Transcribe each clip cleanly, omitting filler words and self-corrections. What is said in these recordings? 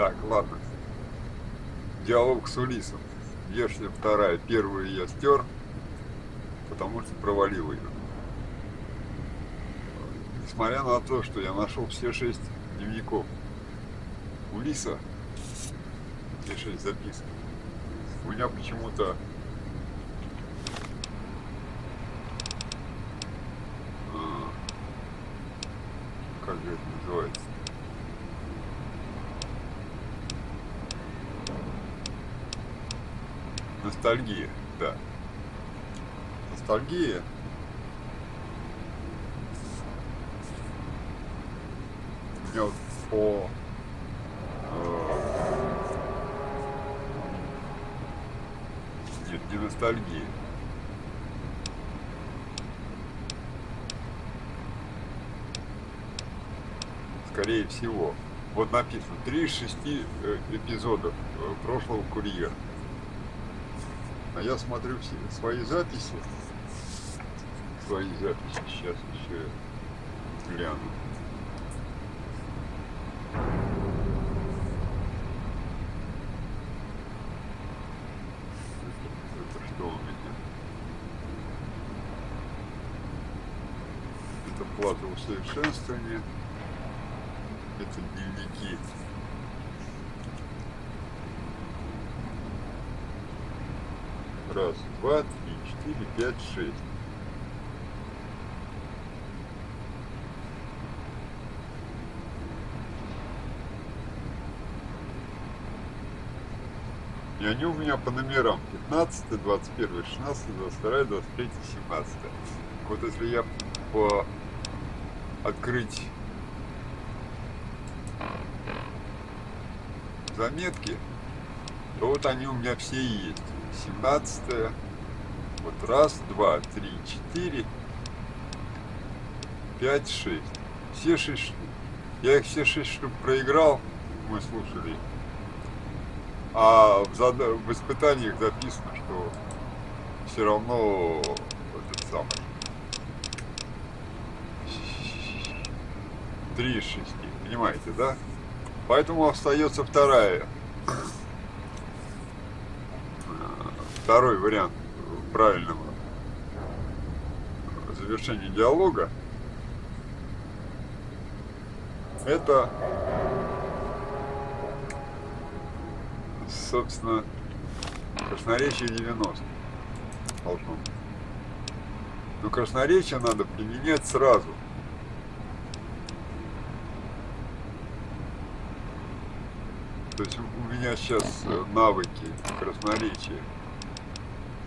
Так, ладно. Диалог с Улисом. Версия вторая. Первую я стер, потому что провалил ее. Несмотря на то, что я нашел все 6 дневников Улиса, все 6 записок, у меня почему-то как же это называется? Ностальгия, да. Ностальгия. У меня вот по нет, не ностальгия. Скорее всего. Вот написано 3 из 6 эпизодов прошлого курьера. А я смотрю все свои записи. Сейчас еще гляну. Это что у меня? Это плата усовершенствования. Это дневники. Раз, два, три, четыре, пять, 6. И они у меня по номерам 15, 21, 16, 22, 23, 17. Вот если я открыть заметки, то вот они у меня все есть. 17, вот раз, два, три, 4, 5, 6. Все 6 штук. Я их все 6 штук проиграл, мы слушали. А в испытаниях записано, что все равно этот самый 3 из 6, понимаете, да? Поэтому остается второй вариант правильного завершения диалога. Это, собственно, красноречие 90 должно быть. Но красноречие надо применять сразу. То есть у меня сейчас навыки красноречия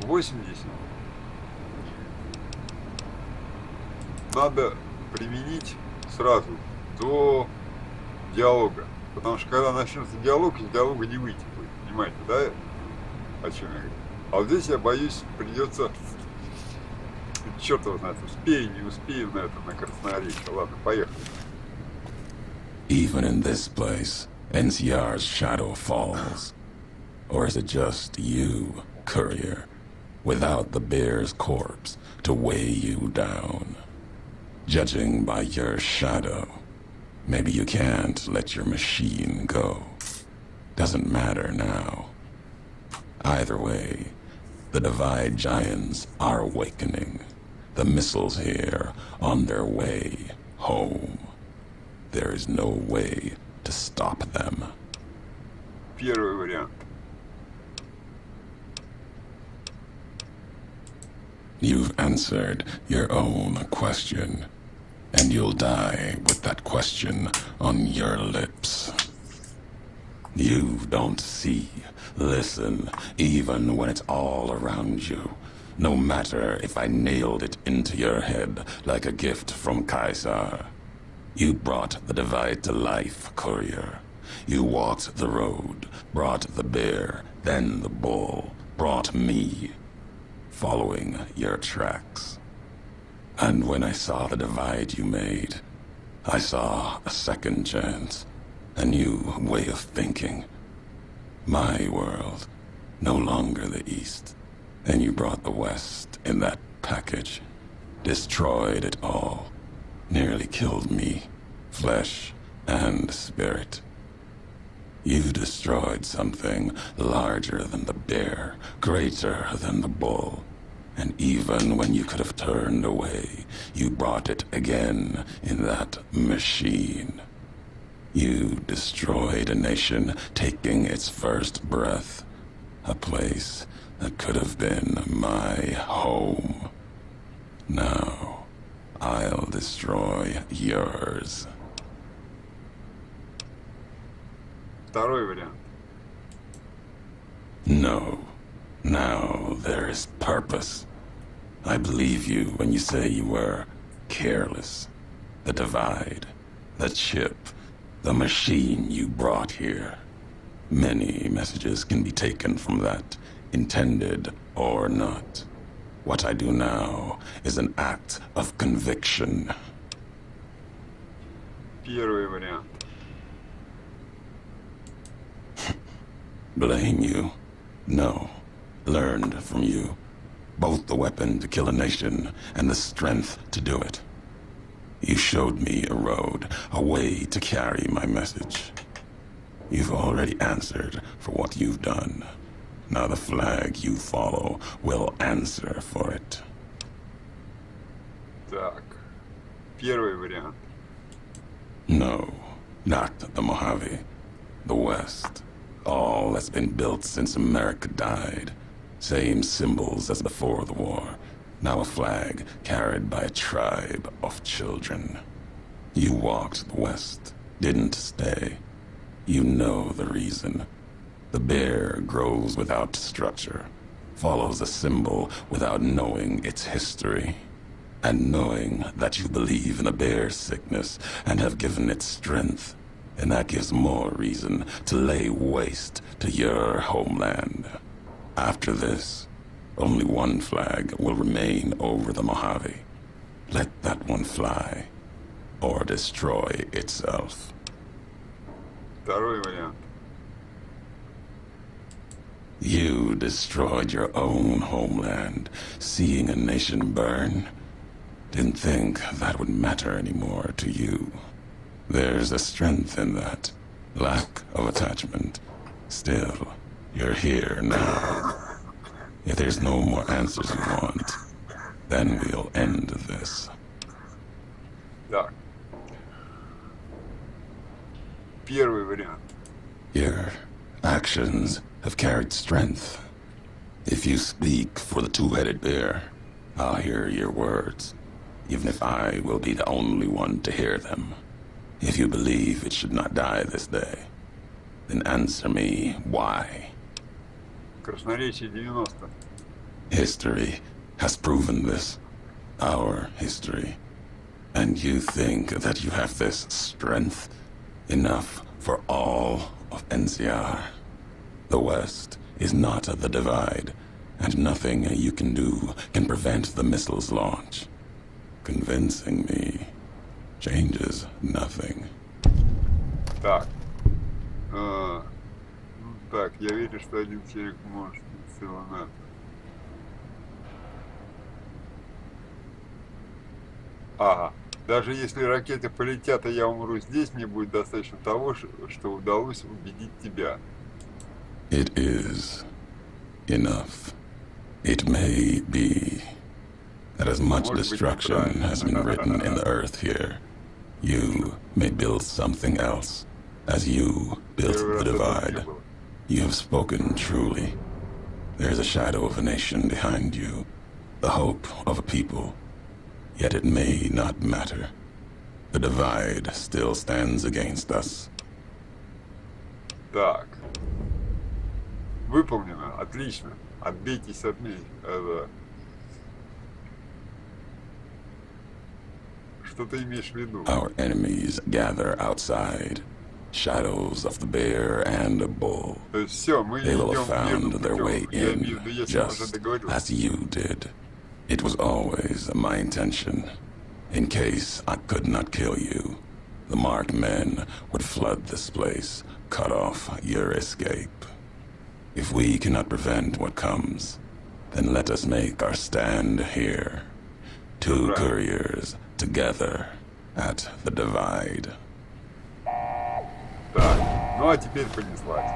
80. Надо применить сразу до диалога. Потому что когда начнется диалог, из диалога не выйти будет. Понимаете, да? О чем я говорю? А вот здесь я боюсь, придется... Черт его знает, успею, не успею на это, на красноречие. Ладно, поехали. Even in this place, NCR's shadow falls. Or is it just you, courier, without the bear's corpse to weigh you down? Judging by your shadow, maybe you can't let your machine go. Doesn't matter now. Either way, the Divide Giants are awakening. The missiles here on their way home. There is no way to stop them. Первый вариант. You've answered your own question, and you'll die with that question on your lips. You don't see, listen, even when it's all around you. No matter if I nailed it into your head like a gift from Caesar. You brought the Divide to life, courier. You walked the road, brought the bear, then the bull, brought me, following your tracks. And when I saw the divide you made, I saw a second chance, a new way of thinking. My world, no longer the East. And you brought the West in that package, destroyed it all, nearly killed me, flesh and spirit. You destroyed something larger than the bear, greater than the bull. And even when you could have turned away, you brought it again in that machine. You destroyed a nation taking its first breath, a place that could have been my home. Now, I'll destroy yours. Второй вариант. No. Now there is purpose. I believe you when you say you were careless. The divide, the chip, the machine you brought here. Many messages can be taken from that, intended or not. What I do now is an act of conviction. Первый вариант. Blame you? No. Learned from you. Both the weapon to kill a nation and the strength to do it. You showed me a road, a way to carry my message. You've already answered for what you've done. Now the flag you follow will answer for it. Так. Первый вариант. No, not the Mojave. The West. All that's been built since America died. Same symbols as before the war. Now a flag carried by a tribe of children. You walked the West, didn't stay. You know the reason. The bear grows without structure, follows a symbol without knowing its history. And knowing that you believe in a bear's sickness and have given it strength, and that gives more reason to lay waste to your homeland. After this, only one flag will remain over the Mojave. Let that one fly, or destroy itself. Второй вариант. You destroyed your own homeland, seeing a nation burn. Didn't think that would matter anymore to you. There's a strength in that. Lack of attachment. Still, you're here now. If there's no more answers you want, then we'll end this. Так. Первый вариант. Your actions have carried strength. If you speak for the two-headed bear, I'll hear your words, even if I will be the only one to hear them. If you believe it should not die this day, then answer me why. Красноречие 90. History has proven this. Our history. And you think that you have this strength? Enough for all of NCR. The West is not the divide, and nothing you can do can prevent the missile's launch. Convincing me changes nothing. Так. Так, я верю, что один человек может целый НАТО. Ага. Даже если ракеты полетят, и я умру здесь, мне будет достаточно того, что удалось убедить тебя. It is enough. It may be that as much destruction has been written in the earth here, you may build something else, as you built the divide. You have spoken truly. There's a shadow of a nation behind you, the hope of a people. Yet it may not matter. The divide still stands against us. Так. Выполнено. Отлично. Отбейтесь от меня. Что ты имеешь в виду? Our enemies gather outside. Shadows of the bear and a bull. То есть все, мы They will идем have found мирным their way путем. Я имею in, в виду, если мы уже just договорились. as you did. It was always my intention. In case I could not kill you, the marked men would flood this place, cut off your escape. If we cannot prevent what comes, then let us make our stand here. Two Right. couriers together at the divide. Так, Ну а теперь понеслась.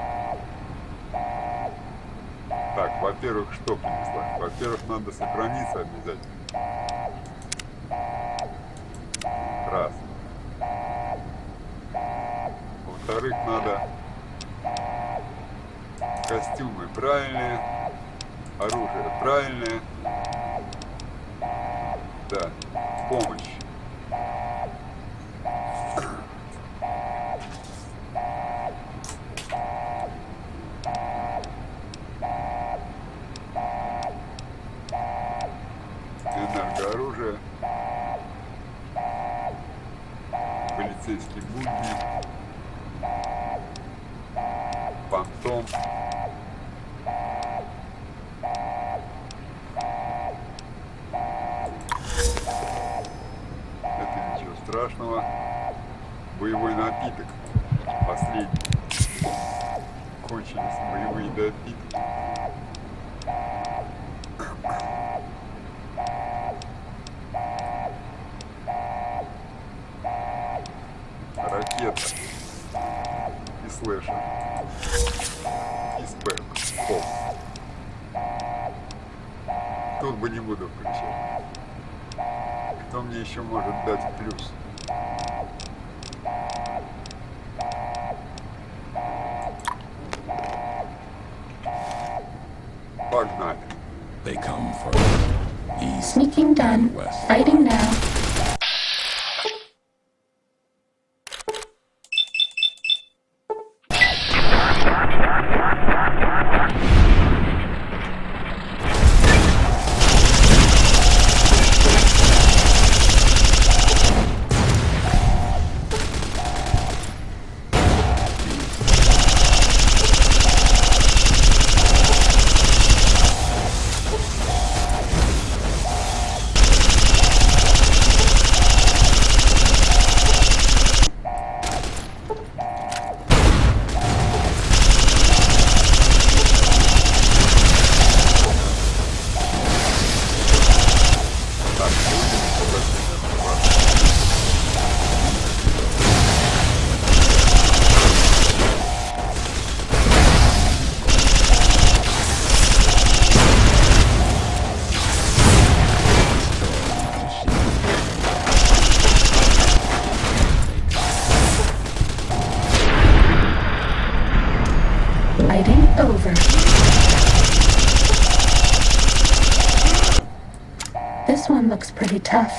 Так, во-первых, что понеслась? Во-первых, надо сохраниться обязательно. Раз. Во-вторых, надо костюмы правильные, оружие правильное. Да, помощь. Энергооружие. Полицейский будни. Фантом. Это ничего страшного. Боевой напиток. Последний. Кончились боевые напитки. Ракета. И слэшер. И спэк. Оп. Тут бы не буду включать. Кто мне еще может дать плюс? Погнали. They come from east Sneaking done. and west. Fighting now. Fighting over. This one looks pretty tough.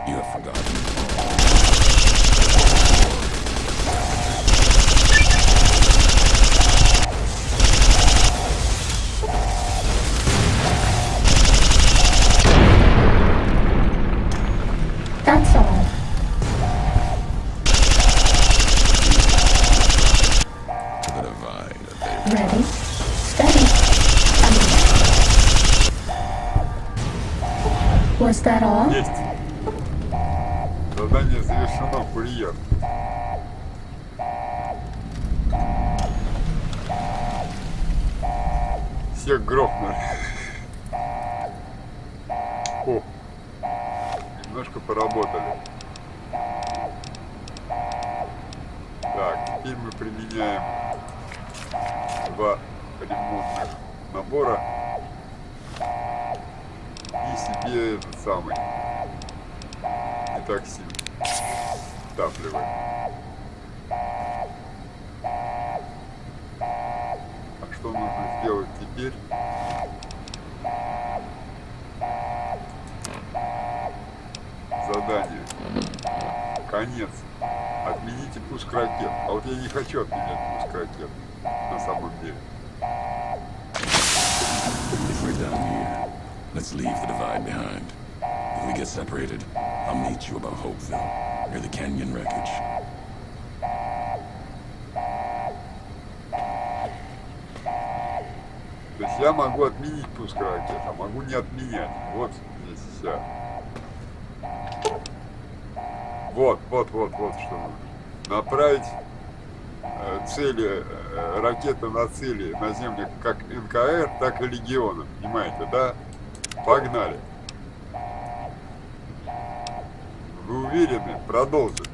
You have forgotten. That's all. The divide that they Ready? Steady. Was that all? Есть. Задание завершено, курьер. Всех грохнули. О, немножко поработали. Так, теперь мы применяем два ремонтных набора и себе этот самый не так сильно втапливаем. А что нужно сделать теперь? Задание. Конец. Отмените пуск ракет. А вот я не хочу отменять пуск ракет. На самом деле. If we're done here, let's leave the divide behind. If we get separated, I'll meet you about Hopeville, near the canyon wreckage. То есть я могу отменить пуск ракет, а могу не отменять. Вот здесь вся. Вот что нужно. Направить цели, ракеты на цели на Земле как НКР, так и Легионом. Понимаете, да? Погнали. Вы уверены? Продолжим.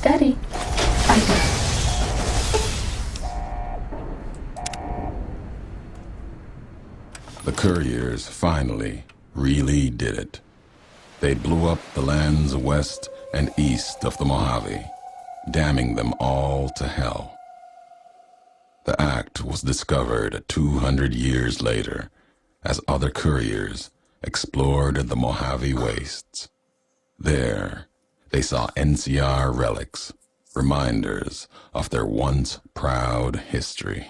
Steady. Fighter. The couriers finally really did it. They blew up the lands west and east of the Mojave, damning them all to hell. The act was discovered 200 years later as other couriers explored the Mojave wastes. There, they saw NCR relics, reminders of their once proud history.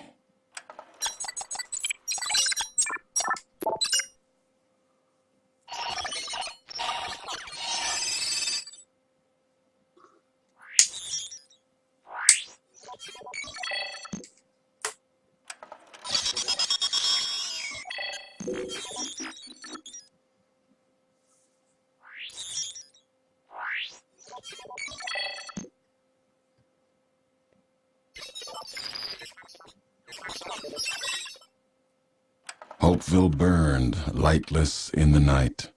Hopeville burned lightless in the night,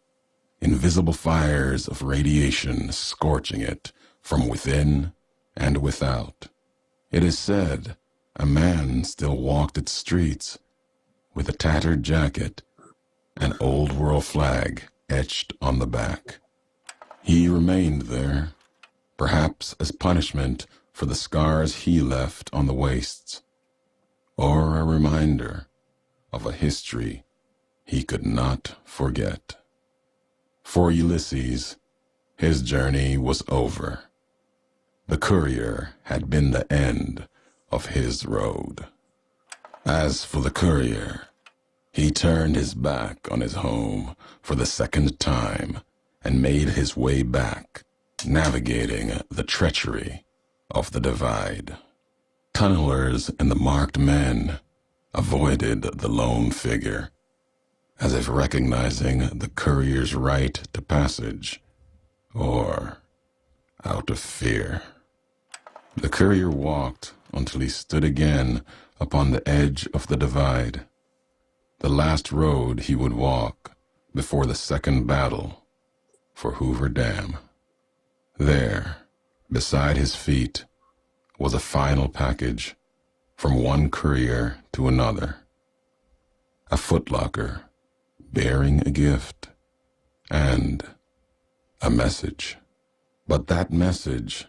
invisible fires of radiation scorching it from within and without. It is said a man still walked its streets with a tattered jacket, an old world flag etched on the back. He remained there, perhaps as punishment for the scars he left on the wastes, or a reminder of a history he could not forget. For Ulysses, his journey was over. The courier had been the end of his road. As for the courier, he turned his back on his home for the second time and made his way back, navigating the treachery of the divide. Tunnelers and the marked men avoided the lone figure, as if recognizing the courier's right to passage, or out of fear. The courier walked until he stood again upon the edge of the divide, the last road he would walk before the second battle for Hoover Dam. There, beside his feet, was a final package from one courier to another, a footlocker bearing a gift and a message. But that message,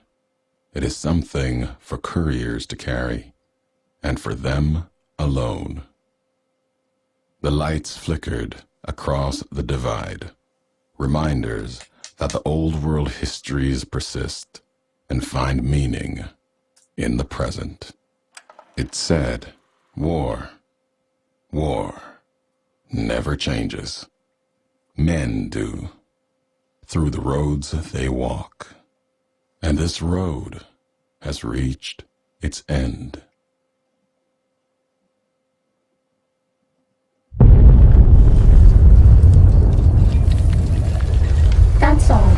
it is something for couriers to carry, and for them alone. The lights flickered across the divide, reminders that the old world histories persist and find meaning in the present. It said, war never changes. Men do, through the roads they walk. And this road has reached its end. That's all.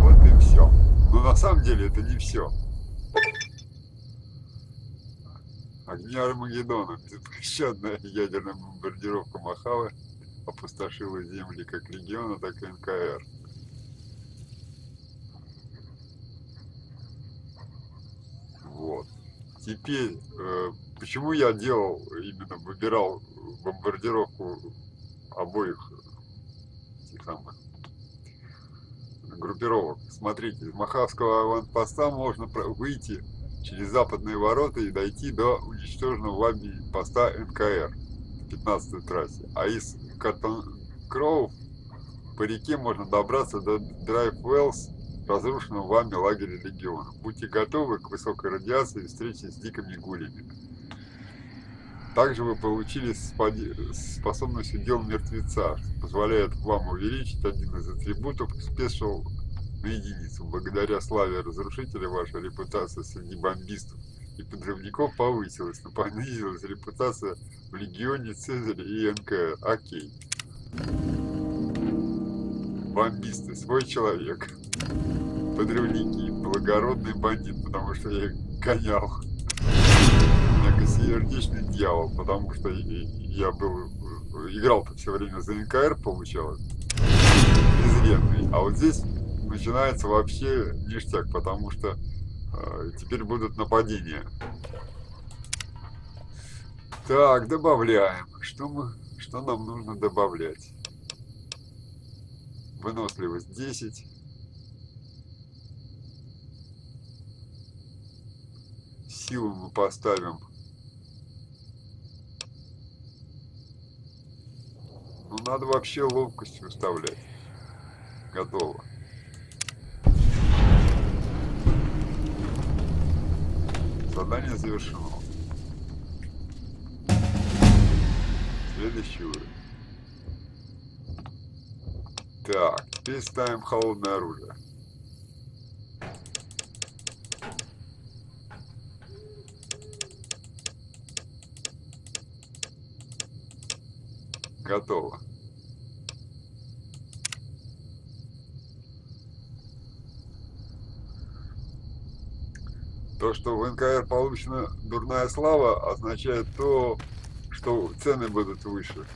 Вот и все. Но на самом деле это не все. Огни Армагеддона. Беспощадная ядерная бомбардировка Мохаве опустошила земли как региона, так и НКР. Вот. Теперь, почему я именно выбирал бомбардировку обоих этих самых группировок? Смотрите, из Мохавского аванпоста можно выйти через западные ворота и дойти до уничтоженного вами поста НКР в 15-й трассе. А из Каттон-Кроув по реке можно добраться до Драйв-Уэллс, разрушенного вами лагеря легиона. Будьте готовы к высокой радиации и встрече с дикими гулями. Также вы получили способность удел мертвеца, что позволяет вам увеличить один из атрибутов спешл на единицу. Благодаря славе разрушителя ваша репутация среди бомбистов и подрывников повысилась, но понизилась репутация в легионе, Цезаря и НКР. Окей. Бомбисты, свой человек. Подрывники, благородный бандит, потому что я их гонял. У меня косердечный дьявол, потому что я был играл-то все время за НКР, получалось, безвредный. А вот здесь начинается вообще ништяк, потому что теперь будут нападения. Так, добавляем. Что нам нужно добавлять? Выносливость 10. Силу мы поставим. Ну, надо вообще ловкость выставлять. Готово. Задание завершено. Следующий уровень. Так, теперь ставим холодное оружие. Готово. То, что в НКР получена дурная слава, означает то, что цены будут выше.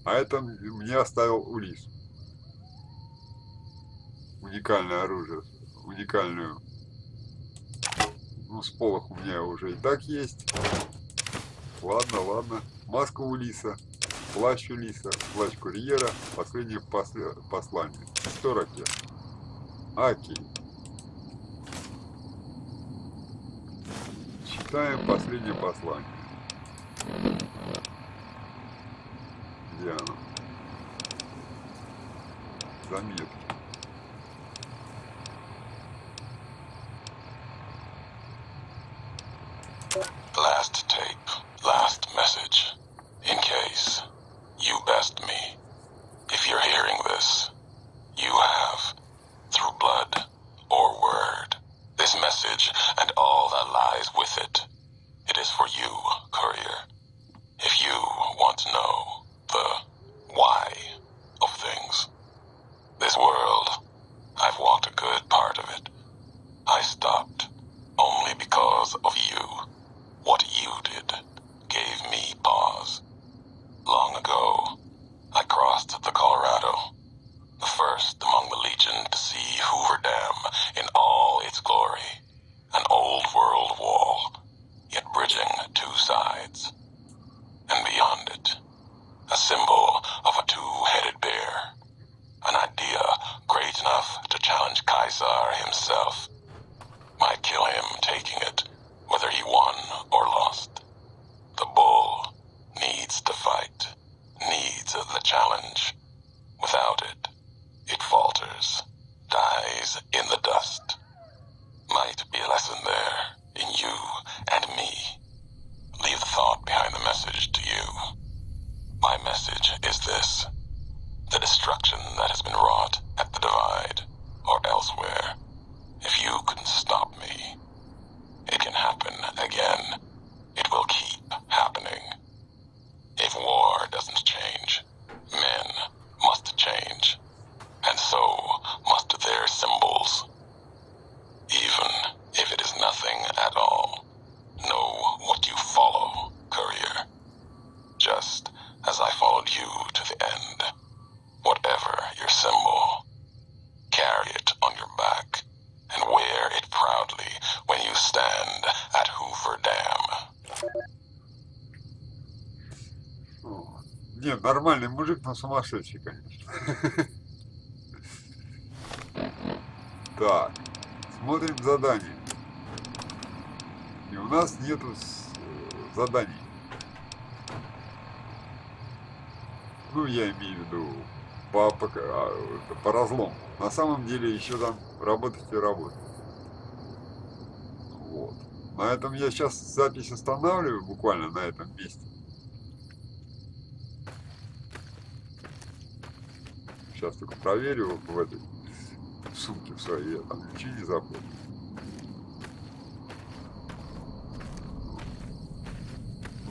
А это мне оставил Улис. Уникальное оружие. Уникальную. Ну, сполох у меня уже и так есть. Ладно, ладно. Маска Улиса. Плащ Улиса. Плащ курьера. Последнее послание. 100 ракет. Окей. Читаем последнее послание. Где оно? Заметки. Last tape, last message. In case you best me. If you're hearing this, you have, through blood or word, this message and all that lies with it. It is for you, courier. If you want to know the why of things. This world, I've walked a good part of it. I stopped only because of you. What you did gave me pause. Long ago, I crossed the Colorado, the first among the Legion to see Hoover Dam in all its glory. An old world wall, yet bridging two sides. And beyond it, a symbol of a two-headed bear. An idea great enough to challenge Caesar himself. Might kill him taking it, whether he won or lost. The bull needs to fight, needs the challenge. Without it, it falters, dies in the dust. Might be a lesson there, in you and me. Leave the thought behind the message to you. My message is this. The destruction that has been wrought at the Divide, or elsewhere, if you can stop me, it can happen again. It will keep happening. If war doesn't change, men must change, and so must their symbols. Even if it is nothing at all, know what you follow, courier. Just as I followed you to the end. Whatever your symbol, carry it on your back and wear it proudly when you stand at Hoover Dam. Нет, нормальный мужик, но сумасшедший, конечно. Так, смотрим задание. И у нас нету заданий. Ну, я имею в виду по разлому. На самом деле еще там работать и работать. Вот. На этом я сейчас запись останавливаю, буквально на этом месте. Сейчас только проверю в этой сумке в своей, я там ничего не забыл.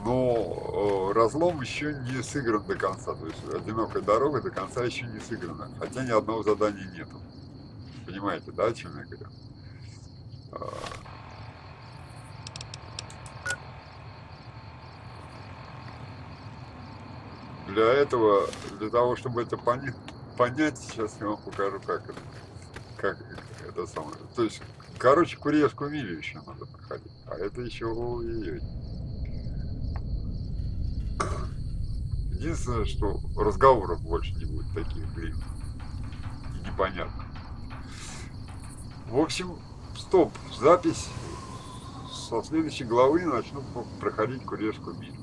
Но разлом еще не сыгран до конца, то есть одинокая дорога до конца еще не сыграна, хотя ни одного задания нету. Понимаете, да, о чем я говорю? Для этого, для того, чтобы это понять, сейчас я вам покажу, как это самое. То есть, короче, курьерскую милю еще надо проходить, а это еще ой-ой-ой. Единственное, что разговоров больше не будет таких длинных и непонятных. В общем, стоп, запись. Со следующей главы начну проходить курьерскую милю.